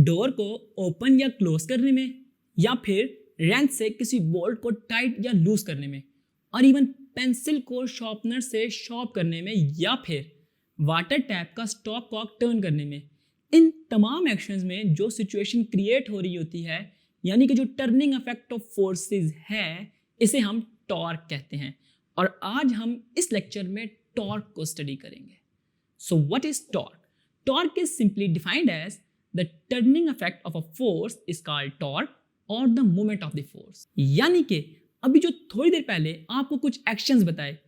Door को open या close करने में, या फिर रेंच से किसी बोल्ट को टाइट या लूज करने में, और इवन पेंसिल को शार्पनर से शार्प करने में, या फिर वाटर टैप का स्टॉप कॉक टर्न करने में। इन तमाम एक्शंस में जो सिचुएशन क्रिएट हो रही होती है, यानी कि जो टर्निंग इफेक्ट ऑफ फोर्सेस है, इसे हम टॉर्क कहते हैं। और आज हम इस लेक्चर में टॉर्क को स्टडी करेंगे। So what is torque? Torque is simply defined as the turning effect of a force is called torque और the moment of the force. यानी कि अभी जो थोड़ी देर पहले आपको कुछ एक्शंस बताए,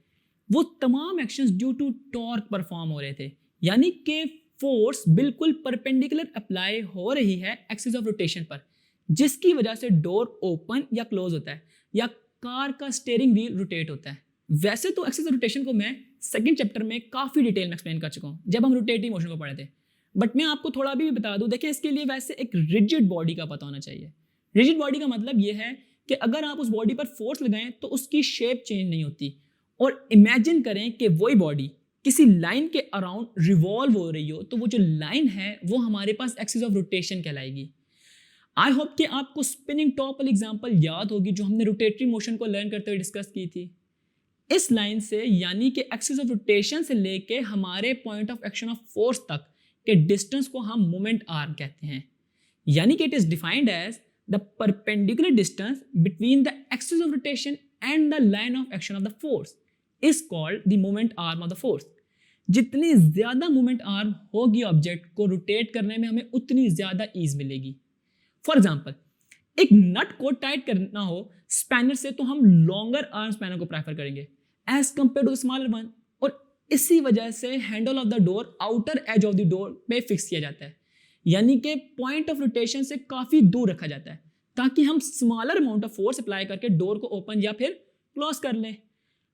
वो तमाम actions due to torque perform हो रहे थे। यानी कि फोर्स बिल्कुल परपेंडिकुलर अप्लाई हो रही है एक्सिस ऑफ रोटेशन पर, जिसकी वजह से डोर ओपन या क्लोज होता है, या कार का स्टीयरिंग व्हील रोटेट होता है। वैसे तो एक्सिस ऑफ रोटेशन को मैं सेकंड चैप्टर में काफ़ी डिटेल में एक्सप्लेन कर चुका हूँ जब हम रोटेटिव मोशन को पढ़े थे, बट मैं आपको थोड़ा भी बता दूँ। देखिए, इसके लिए वैसे एक रिजिड बॉडी का पता होना चाहिए। रिजिड बॉडी का मतलब ये है कि अगर आप उस बॉडी पर फोर्स लगाएं तो उसकी शेप चेंज नहीं होती। और इमेजिन करें कि वही बॉडी किसी लाइन के अराउंड रिवॉल्व हो रही हो, तो वो जो लाइन है वो हमारे पास एक्सिस ऑफ रोटेशन कहलाएगी। आई होप कि आपको स्पिनिंग टॉप वाली एग्जांपल याद होगी जो हमने रोटेटरी मोशन को लर्न करते हुए डिस्कस की थी। इस लाइन से, यानी कि एक्सिस ऑफ रोटेशन से लेके हमारे point of action of force तक के डिस्टेंस को हम मोमेंट आर्म कहते हैं। यानी कि it is defined as the perpendicular distance between the axis of rotation and the line of action of the force is called the moment arm of the force. जितनी ज्यादा moment arm होगी object को rotate करने में, हमें उतनी ज्यादा ease मिलेगी। फॉर एग्जाम्पल, एक नट को टाइट करना हो स्पैनर से, तो हम लॉन्गर आर्म स्पैनर को प्रेफर करेंगे as compare to smaller one. और इसी वजह से handle of the door outer edge of the door पे फिक्स किया जाता है, यानी कि पॉइंट ऑफ रोटेशन से काफी दूर रखा जाता है, ताकि हम smaller amount of force apply करके डोर को ओपन या फिर क्लोज कर लें।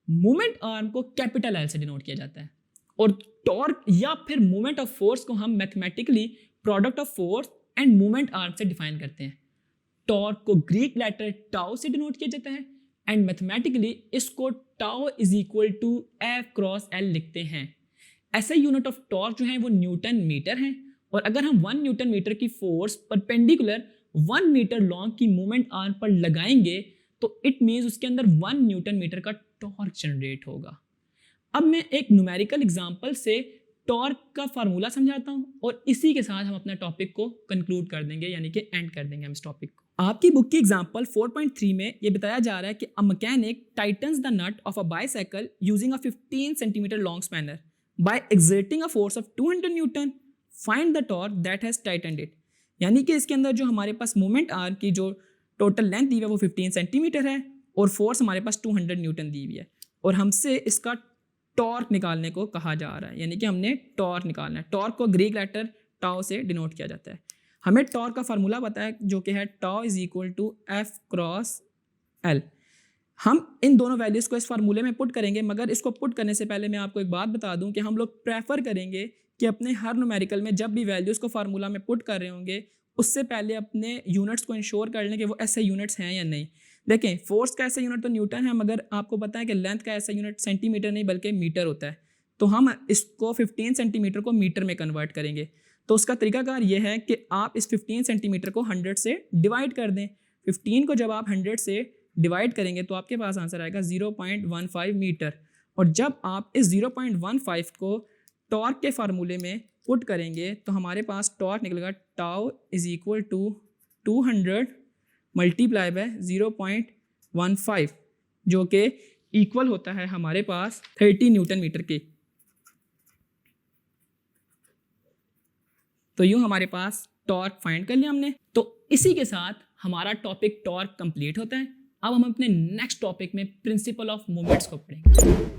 मूवमेंट आर्म को कैपिटल एल से डिनोट किया जाता है, और टॉर्क या फिर मूवमेंट ऑफ फोर्स को हम mathematically product of force and movement arm से डिफाइन करते हैं। टॉर्क को ग्रीक लेटर टाउ से डिनोट किया जाता है, एंड मैथमेटिकली इसको tau is equal to F cross L लिखते हैं। ऐसा यूनिट ऑफ टॉर्क जो है वो न्यूटन मीटर है, और अगर हम 1 न्यूटन मीटर की फोर्स परपेंडिकुलर 1 मीटर लॉन्ग की मूवमेंट आर्म पर लगाएंगे, तो इट मीन्स उसके अंदर 1 न्यूटन मीटर का टॉर्क जनरेट होगा। अब मैं एक न्यूमेरिकल एग्जांपल से टॉर्क का फार्मूला समझाता हूं, और इसी के साथ हम अपना टॉपिक को कंक्लूड कर देंगे, यानी कि एंड कर देंगे हम इस टॉपिक को। आपकी बुक की एग्जांपल 4.3 में ये बताया जा रहा है कि a mechanic tightens the nut of a bicycle using a 15 centimetre long spanner by exerting a force of 200 newton, find the torque that has tightened it. यानी कि इसके अंदर जो हमारे पास मूवमेंट आर्म की जो टोटल लेंथ दी हुई है वो 15 सेंटीमीटर है, और फोर्स हमारे पास 200 न्यूटन दी हुई है, और हमसे इसका टॉर्क निकालने को कहा जा रहा है। यानी कि हमने टॉर्क निकालना है। टॉर्क को ग्रीक लेटर टाउ से डिनोट किया जाता है। हमें टॉर्क का फार्मूला पता है जो कि है tau is equal to F cross L. हम इन दोनों वैल्यूज़ को इस फार्मूले में पुट करेंगे, मगर इसको पुट करने से पहले मैं आपको एक बात बता दूं कि हम लोग प्रेफर करेंगे कि अपने हर न्यूमेरिकल में जब भी वैल्यूज़ को फार्मूला में पुट कर रहे होंगे, उससे पहले अपने यूनिट्स को इंश्योर कर लें कि वो ऐसे यूनिट्स हैं या नहीं। देखें, फोर्स का ऐसा यूनिट तो न्यूटन है, मगर आपको पता है कि लेंथ का ऐसा यूनिट सेंटीमीटर नहीं बल्कि मीटर होता है। तो हम इसको 15 सेंटीमीटर को मीटर में कन्वर्ट करेंगे। तो उसका तरीकाकार ये है कि आप इस 15 सेंटीमीटर को 100 से डिवाइड कर दें। 15 को जब आप 100 से डिवाइड करेंगे तो आपके पास आंसर आएगा 0.15 मीटर। और जब आप इस 0.15 को टॉर्क के फार्मूले में पुट करेंगे तो हमारे पास टॉर्क निकलेगा tau is equal to 200 multiply by 0.15, जो कि इक्वल होता है हमारे पास 30 न्यूटन मीटर के। तो यूँ हमारे पास टॉर्क फाइंड कर लिया हमने। तो इसी के साथ हमारा टॉपिक टॉर्क कंप्लीट होता है। अब हम अपने नेक्स्ट टॉपिक में प्रिंसिपल ऑफ मोमेंट्स को पढ़ेंगे।